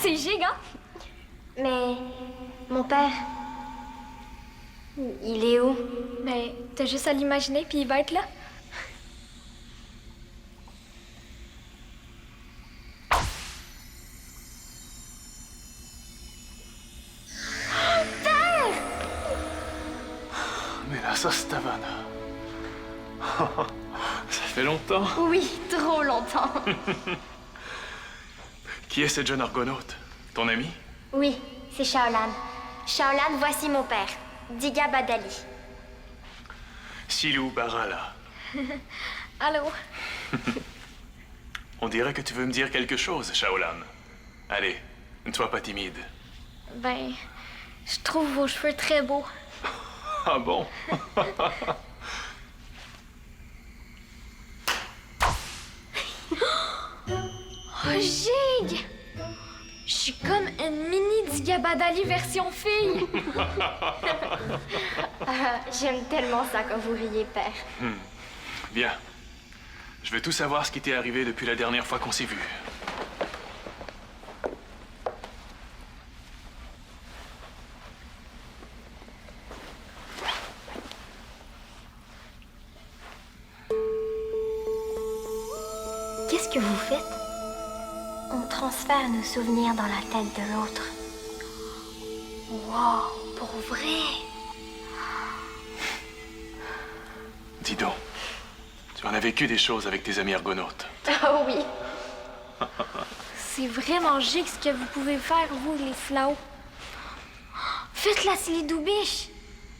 C'est giga. Mais mon père, il est où? Mais t'as juste à l'imaginer, puis il va être là. Mais là, ça, c'est Havana. Ça fait longtemps. Oui, trop longtemps. Qui est cette jeune argonaute? Ton ami? Oui, c'est Shaolan. Shaolan, voici mon père, Diga Badali. Silou Barala. Allô? On dirait que tu veux me dire quelque chose, Shaolan. Allez, ne sois pas timide. Ben, je trouve vos cheveux très beaux. Ah bon? Oh, Gig! Je suis comme une mini Digabadali version fille. J'aime tellement ça quand vous riez, père. Bien. Je veux tout savoir ce qui t'est arrivé depuis la dernière fois qu'on s'est vu. Qu'est-ce que vous faites? On transfère nos souvenirs dans la tête de l'autre. Wow, pour vrai? Dis donc, tu en as vécu des choses avec tes amis argonautes. Oh oui. C'est vraiment gigue ce que vous pouvez faire, vous, les Slow. Faites la Silidoubiche.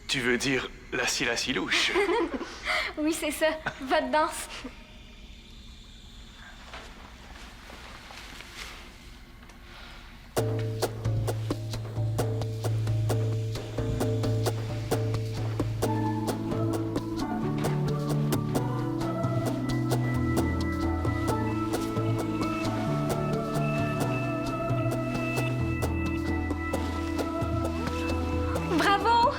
Tu veux dire la Silouche? Oui, c'est ça, votre danse. Bravo!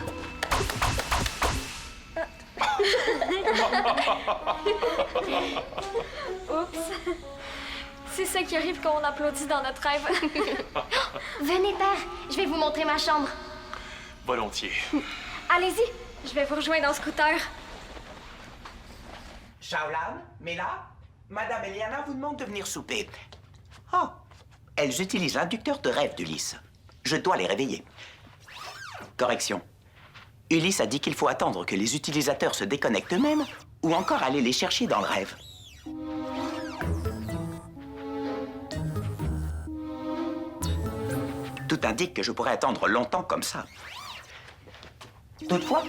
Oups. C'est ça qui arrive quand on applaudit dans notre rêve. Venez, père, je vais vous montrer ma chambre. Volontiers. Allez-y, je vais vous rejoindre en scooter. Shaolan, Mela, Madame Eliana vous demande de venir souper. Oh, elles utilisent l'inducteur de rêve d'Ulysse. Je dois les réveiller. Correction. Ulysse a dit qu'il faut attendre que les utilisateurs se déconnectent eux-mêmes ou encore aller les chercher dans le rêve. Tout indique que je pourrais attendre longtemps comme ça. Toutefois,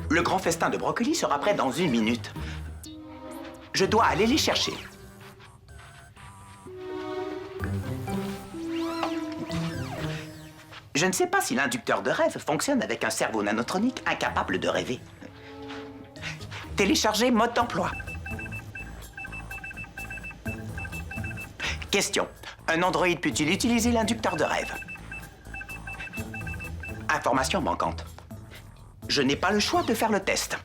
le grand festin de brocoli sera prêt dans 1 minute. Je dois aller les chercher. Je ne sais pas si l'inducteur de rêve fonctionne avec un cerveau nanotronique incapable de rêver. Télécharger mode d'emploi. Question. Un androïde peut-il utiliser l'inducteur de rêve? Information manquante. Je n'ai pas le choix de faire le test.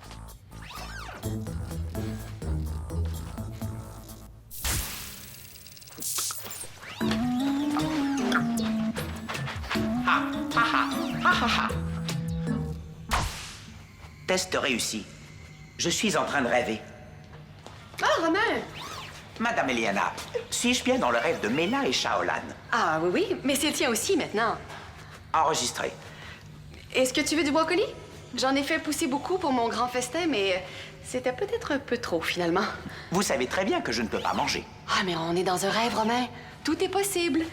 Test réussi. Je suis en train de rêver. Ah, Romain! Madame Eliana, suis-je bien dans le rêve de Mela et Shaolan? Ah, oui, oui, mais c'est le tien aussi maintenant. Enregistré. Est-ce que tu veux du brocoli? J'en ai fait pousser beaucoup pour mon grand festin, mais c'était peut-être un peu trop finalement. Vous savez très bien que je ne peux pas manger. Ah, mais on est dans un rêve, Romain. Tout est possible.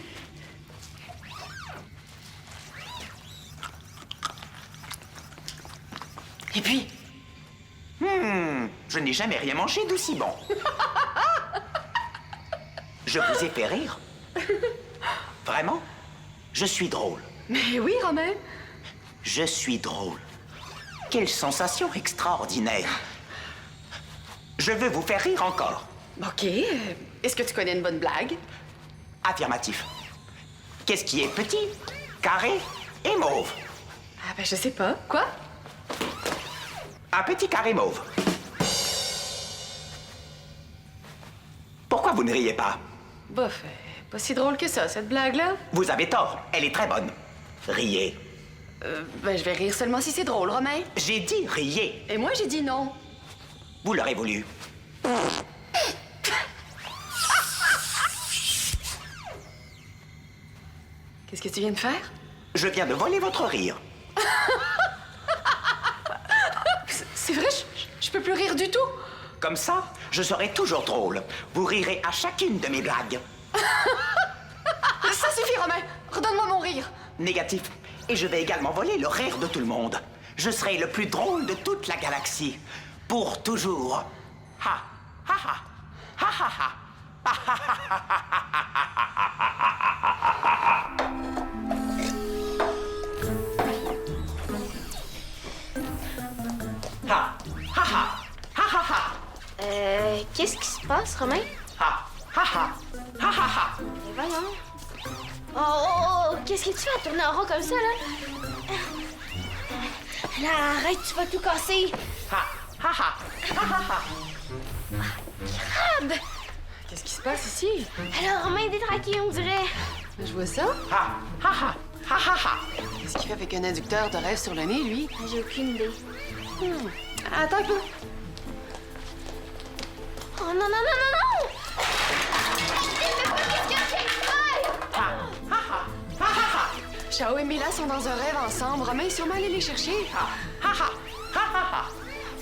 Et puis, Je n'ai jamais rien mangé d'aussi bon. Je vous ai fait rire. Vraiment? Je suis drôle. mais oui, Romain. Je suis drôle. Quelle sensation extraordinaire. Je veux vous faire rire encore. OK. Est-ce que tu connais une bonne blague? Affirmatif. Qu'est-ce qui est petit, carré et mauve? Ah, ben, je sais pas. Quoi? Un petit carré mauve. Pourquoi vous ne riez pas? Bof, pas si drôle que ça, cette blague-là. Vous avez tort, elle est très bonne. Riez. Ben, je vais rire seulement si c'est drôle, Romain. J'ai dit riez. Et moi, j'ai dit non. Vous l'aurez voulu. Qu'est-ce que tu viens de faire? Je viens de voler votre rire. C'est vrai, je peux plus rire du tout. Comme ça, je serai toujours drôle. Vous rirez à chacune de mes blagues. Ça suffit, Romain. Redonne-moi mon rire. Négatif. Et je vais également voler le rire de tout le monde. Je serai le plus drôle de toute la galaxie. Pour toujours. Ha, ha, ha. Ha, ha, ha. Ha, ha, ha, ha, ha, ha, ha, ha. Qu'est-ce qui se passe, Romain? Ha, ha, ha. Ha, ha, ha. Mais voyons. Oh, qu'est-ce que tu fais à tourner en rond comme ça, là? Là, arrête, tu vas tout casser. Ha, ha, ha. Ha, ha, ha. Crab! Qu'est-ce qui se passe ici? Alors, Romain est détraqué, on dirait. Je vois ça. Ha, ha, ha. Ha, ha, ha. Qu'est-ce qu'il fait avec un inducteur de rêve sur le nez, lui? J'ai aucune idée. Attends un peu. Oh non, non, non, non, non! Mais qu'est-ce que tu fais? Ha, ha, ha. Ha, ha, ha. Chao et Mila sont dans un rêve ensemble. Romain est sûrement allé les chercher. Ha, ha, ha. Ha, ha, ha.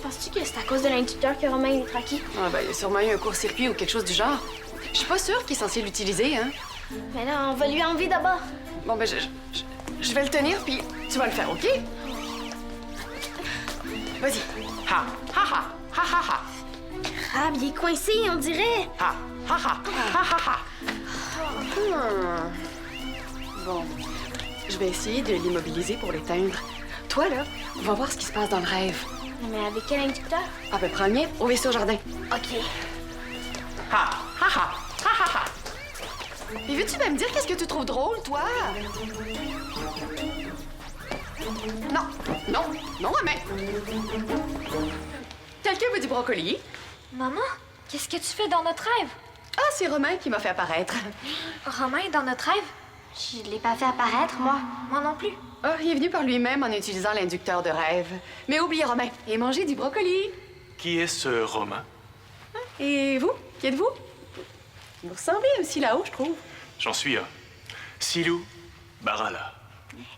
Penses-tu que c'est à cause de l'inducteur que Romain est détraqué? Ah ben, il y a sûrement eu un court-circuit ou quelque chose du genre. Je suis pas sûre qu'il est censé l'utiliser, hein. Mais là, on va lui enlever d'abord. Bon, ben, je vais le tenir, puis tu vas le faire, OK? Vas-y. Ha, ha, ha. Ha, ha, ha. Crab, il est coincé, on dirait. Ha, ha, ha. Ha, ha, ha. Bon, je vais essayer de l'immobiliser pour l'éteindre. Toi, là, va voir ce qui se passe dans le rêve. Mais avec quel inducteur? Ah ben, prends le mien au vaisseau jardin. OK. Ha, ha, ha. Ha, ha, ha. Et veux-tu me dire qu'est-ce que tu trouves drôle, toi? Non, non, non, Romain. Quelqu'un veut du brocoli? Maman, qu'est-ce que tu fais dans notre rêve? Ah, c'est Romain qui m'a fait apparaître. Romain est dans notre rêve? Je l'ai pas fait apparaître, moi. Moi non plus. Ah, il est venu par lui-même en utilisant l'inducteur de rêve. Mais oubliez Romain et mangez du brocoli. Qui est ce Romain? Et vous? Qui êtes-vous? Vous ressemblez aussi là-haut, je trouve. J'en suis un. Silou Barala.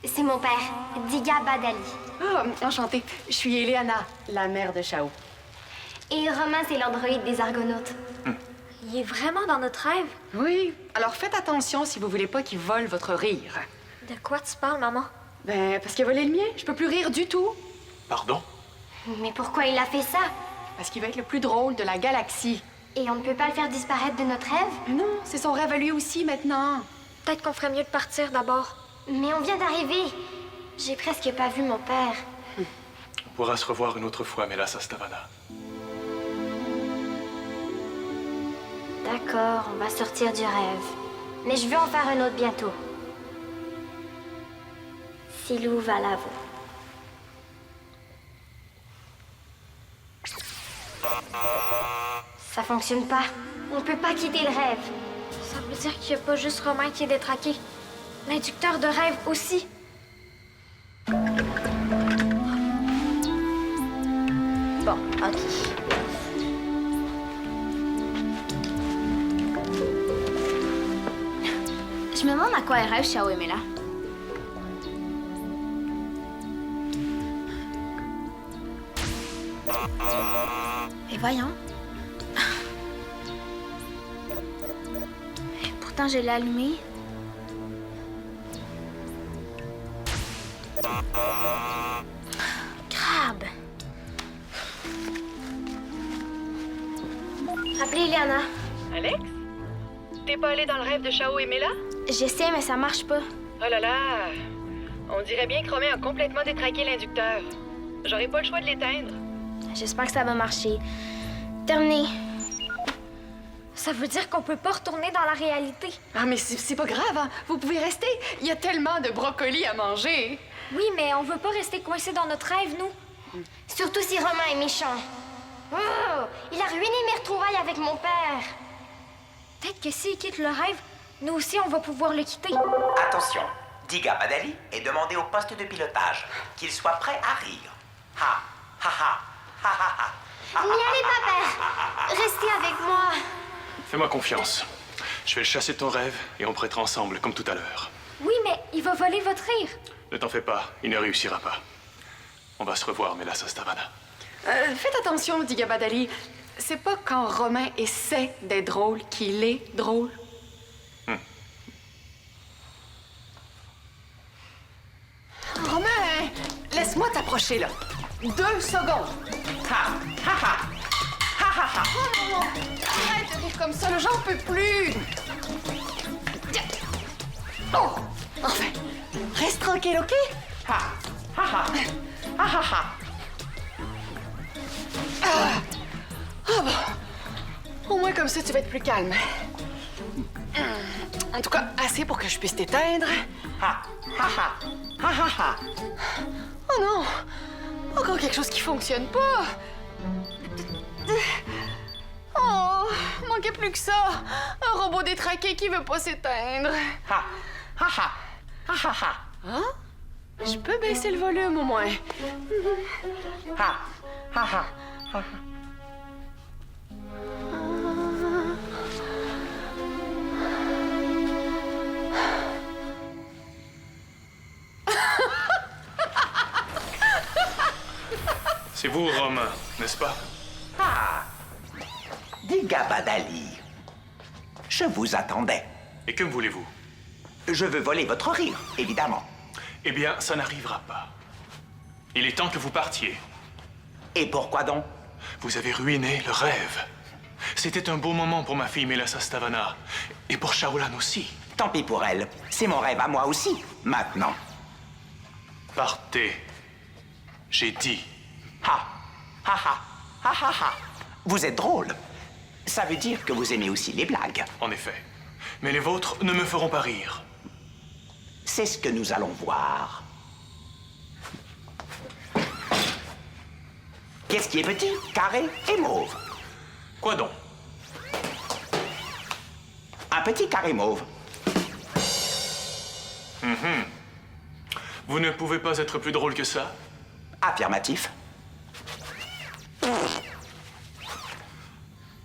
C'est mon père, Diga Badali. Ah, enchantée. Je suis Eleana, la mère de Chao. Et Romain, c'est l'androïde des Argonautes. Il est vraiment dans notre rêve? Oui, alors faites attention si vous voulez pas qu'il vole votre rire. De quoi tu parles, maman? Ben, parce qu'il a volé le mien. Je peux plus rire du tout. Pardon? Mais pourquoi il a fait ça? Parce qu'il va être le plus drôle de la galaxie. Et on ne peut pas le faire disparaître de notre rêve? Mais non, c'est son rêve à lui aussi maintenant. Peut-être qu'on ferait mieux de partir d'abord. Mais on vient d'arriver. J'ai presque pas vu mon père. On pourra se revoir une autre fois, Mela Sastavana. D'accord, on va sortir du rêve. Mais je veux en faire un autre bientôt. Silou Valavo. Ça fonctionne pas. On peut pas quitter le rêve. Ça veut dire qu'il n'y a pas juste Romain qui est détraqué. L'inducteur de rêve aussi. Bon, ok. Je me demande à quoi elle rêve, Chao et Mela. Et voyons. Pourtant, je l'ai allumé. Crabe. Appelez Eliana. Alex? T'es pas allé dans le rêve de Chao et Mela? J'essaie, mais ça marche pas. Oh là là! On dirait bien que Romain a complètement détraqué l'inducteur. J'aurais pas le choix de l'éteindre. J'espère que ça va marcher. Terminé. Ça veut dire qu'on peut pas retourner dans la réalité. Ah, mais c'est pas grave, hein? Vous pouvez rester. Il y a tellement de brocolis à manger. Oui, mais on veut pas rester coincé dans notre rêve, nous. Surtout si Romain est méchant. Oh, il a ruiné mes retrouvailles avec mon père. Peut-être que s'il quitte le rêve, nous aussi, on va pouvoir le quitter. Attention, Diga Badali est demandé au poste de pilotage. Qu'il soit prêt à rire. Ha, ha, ha, ha, ha, ha. N'y allez pas, père. Restez avec moi. Fais-moi confiance. Je vais le chasser de ton rêve et on prêtera ensemble, comme tout à l'heure. Oui, mais il va voler votre rire. Ne t'en fais pas, il ne réussira pas. On va se revoir, Mélassa Stavana. Faites attention, dit Gabadali. C'est pas quand Romain essaie d'être drôle qu'il est drôle. Romain, laisse-moi t'approcher, là. 2 secondes. Ha, ha, ha. Ha, ha, ha. Oh non, arrête de rire comme ça, là, j'en peux plus. Oh, enfin, reste tranquille, OK? Ha, ha, ha. Ha, ha, ha. Au moins, comme ça, tu vas être plus calme. En tout cas, assez pour que je puisse t'éteindre. Ha, ha, ha. Ha, ha, ha. Oh non! Encore quelque chose qui fonctionne pas! Oh! Manquait plus que ça! Un robot détraqué qui veut pas s'éteindre. Ha, ha, ha. Ha, ha, ha. Hein? Je peux baisser le volume au moins. Ha, ha, ha. Ha, ha. C'est vous, Romain, n'est-ce pas? Ah, Diga Badali. Je vous attendais. Et que me voulez-vous? Je veux voler votre rire, évidemment. Eh bien, ça n'arrivera pas. Il est temps que vous partiez. Et pourquoi donc? Vous avez ruiné le rêve. C'était un beau moment pour ma fille Mélassa Stavana. Et pour Shaolan aussi. Tant pis pour elle. C'est mon rêve à moi aussi, maintenant. Partez. J'ai dit. Ha, ha, ha, ha, ha, ha. Vous êtes drôle. Ça veut dire que vous aimez aussi les blagues. En effet. Mais les vôtres ne me feront pas rire. C'est ce que nous allons voir. Qu'est-ce qui est petit, carré et mauve? Quoi donc? Un petit carré mauve. Vous ne pouvez pas être plus drôle que ça? Affirmatif.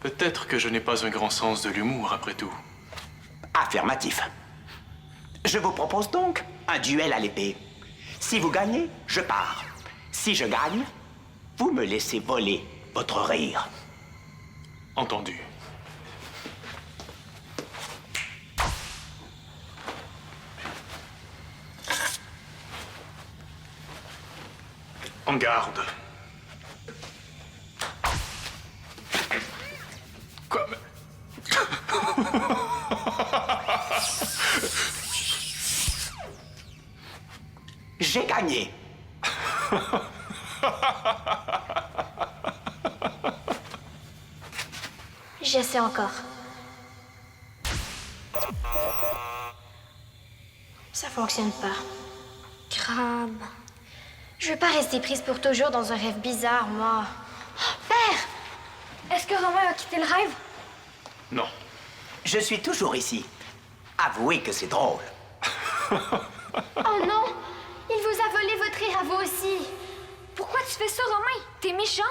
Peut-être que je n'ai pas un grand sens de l'humour, après tout. Affirmatif. Je vous propose donc un duel à l'épée. Si vous gagnez, je pars. Si je gagne, vous me laissez voler votre rire. Entendu. En garde. Quoi? J'ai gagné. J'essaie encore. Ça fonctionne pas. Crabe. Je veux pas rester prise pour toujours dans un rêve bizarre, moi. Père! Est-ce que Romain a quitté le rêve? Non. Je suis toujours ici. Avouez que c'est drôle. Oh non! Il vous a volé votre rire à vous aussi. Pourquoi tu fais ça, Romain? T'es méchant?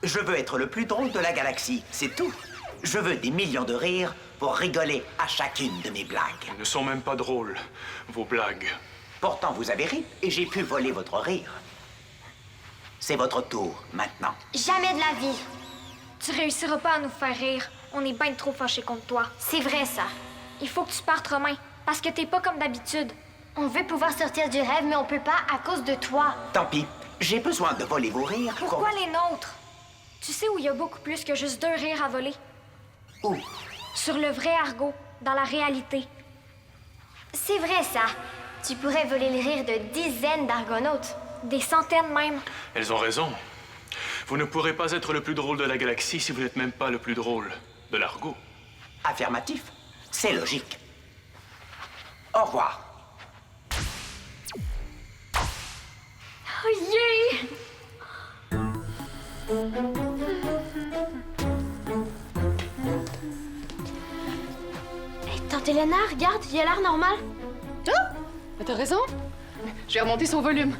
Je veux être le plus drôle de la galaxie, c'est tout. Je veux des millions de rires pour rigoler à chacune de mes blagues. Elles ne sont même pas drôles, vos blagues. Pourtant, vous avez ri et j'ai pu voler votre rire. C'est votre tour, maintenant. Jamais de la vie. Tu réussiras pas à nous faire rire. On est bien trop fâchés contre toi. C'est vrai, ça. Il faut que tu partes, Romain, parce que t'es pas comme d'habitude. On veut pouvoir sortir du rêve, mais on peut pas à cause de toi. Tant pis, j'ai besoin de voler vos rires. Pourquoi les nôtres? Tu sais où il y a beaucoup plus que juste 2 rires à voler? Où? Sur le vrai argot, dans la réalité. C'est vrai, ça. Tu pourrais voler le rire de dizaines d'argonautes. Des centaines même. Elles ont raison. Vous ne pourrez pas être le plus drôle de la galaxie si vous n'êtes même pas le plus drôle de l'argot. Affirmatif. C'est logique. Au revoir. Oh yeah! Tante Elena, regarde, il a l'air normal. Mais t'as raison. Je vais remonter son volume.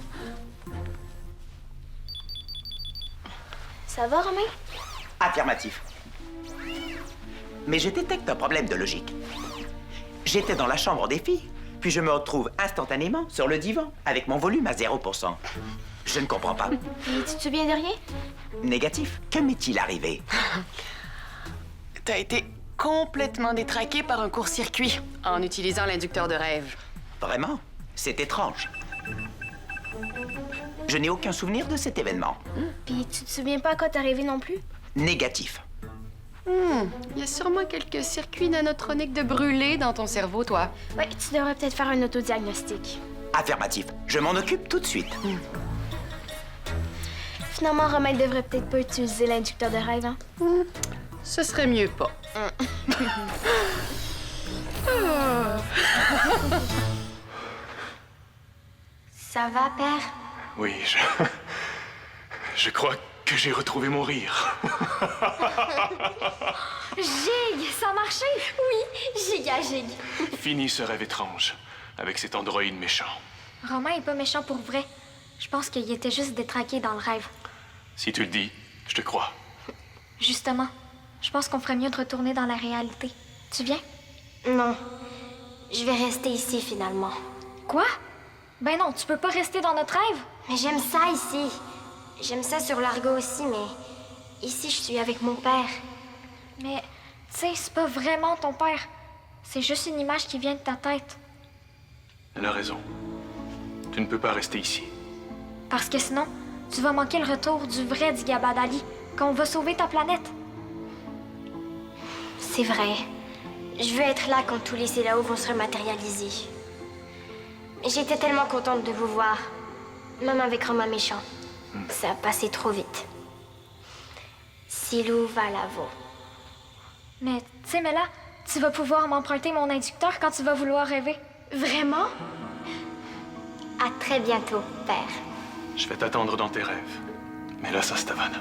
Ça va, Romain? Affirmatif. Mais je détecte un problème de logique. J'étais dans la chambre des filles, puis je me retrouve instantanément sur le divan avec mon volume à 0%. Je ne comprends pas. Et tu te souviens de rien? Négatif. Que m'est-il arrivé? T'as été complètement détraqué par un court-circuit en utilisant l'inducteur de rêve. Vraiment? C'est étrange. Je n'ai aucun souvenir de cet événement. Puis tu te souviens pas à quoi t'es arrivé non plus? Négatif. Il y a sûrement quelques circuits nanotroniques de brûlés dans ton cerveau, toi. Ouais, tu devrais peut-être faire un autodiagnostic. Affirmatif. Je m'en occupe tout de suite. Finalement, Romain devrait peut-être pas utiliser l'inducteur de rêve, hein? Ce serait mieux pas. Ça va, père? Oui, je crois que j'ai retrouvé mon rire. Gig! Ça a marché! Oui, giga gig. Fini ce rêve étrange, avec cet androïde méchant. Romain est pas méchant pour vrai. Je pense qu'il était juste détraqué dans le rêve. Si tu le dis, je te crois. Justement, je pense qu'on ferait mieux de retourner dans la réalité. Tu viens? Non. Je vais rester ici finalement. Quoi? Ben non, tu peux pas rester dans notre rêve. Mais j'aime ça ici. J'aime ça sur l'Argo aussi, mais ici je suis avec mon père. Mais, tu sais, c'est pas vraiment ton père. C'est juste une image qui vient de ta tête. Elle a raison. Tu ne peux pas rester ici. Parce que sinon, tu vas manquer le retour du vrai Digabad Ali, quand on va sauver ta planète. C'est vrai. Je veux être là quand tous les Célao vont se rematérialiser. J'étais tellement contente de vous voir. Même avec Romain méchant. Ça a passé trop vite. Silou va là-haut. Mais, tu sais, Mela, tu vas pouvoir m'emprunter mon inducteur quand tu vas vouloir rêver. Vraiment? À très bientôt, père. Je vais t'attendre dans tes rêves. Mais là, ça, Stavana.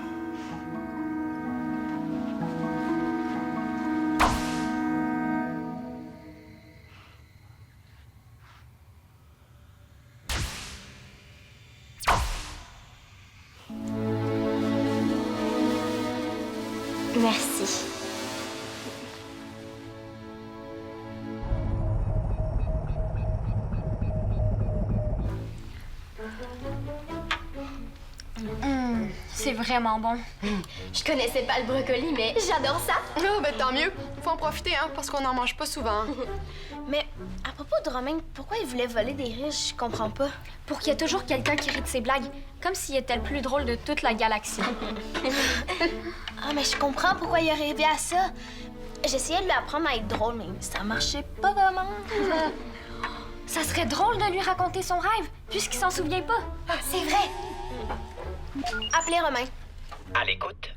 Merci. C'est vraiment bon. Je connaissais pas le brocoli, mais j'adore ça. Oh, ben tant mieux. Faut en profiter, hein, parce qu'on n'en mange pas souvent. Mais à propos de Romain, pourquoi il voulait voler des riches? Je comprends pas. Pour qu'il y ait toujours quelqu'un qui rit de ses blagues, comme s'il était le plus drôle de toute la galaxie. Ah, mais je comprends pourquoi il a rêvé à ça. J'essayais de lui apprendre à être drôle, mais ça marchait pas vraiment. Ça serait drôle de lui raconter son rêve, puisqu'il s'en souvient pas. C'est vrai. Appelez Romain. À l'écoute.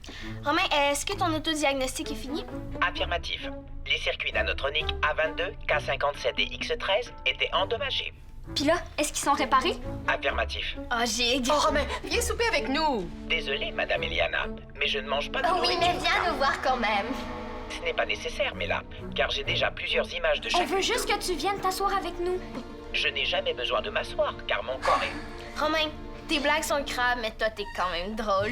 Romain, est-ce que ton autodiagnostic est fini? Affirmatif. Les circuits nanotroniques A22, K57 et X13 étaient endommagés. Puis là, est-ce qu'ils sont réparés? Affirmatif. Oh, j'ai... Oh, Romain, viens souper avec nous. Désolé, Madame Eliana, mais je ne mange pas de Oh oui, nourriture. mais viens nous voir quand même. Ce n'est pas nécessaire, Mela, car j'ai déjà plusieurs images de On chaque... veut juste que tu viennes t'asseoir avec nous. Je n'ai jamais besoin de m'asseoir, car mon corps est... Romain, tes blagues sont crabes, mais toi, t'es quand même drôle.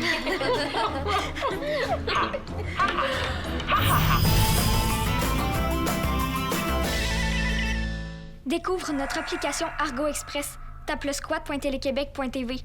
Découvre notre application Argo Express. Tape le squat.téléquébec.tv.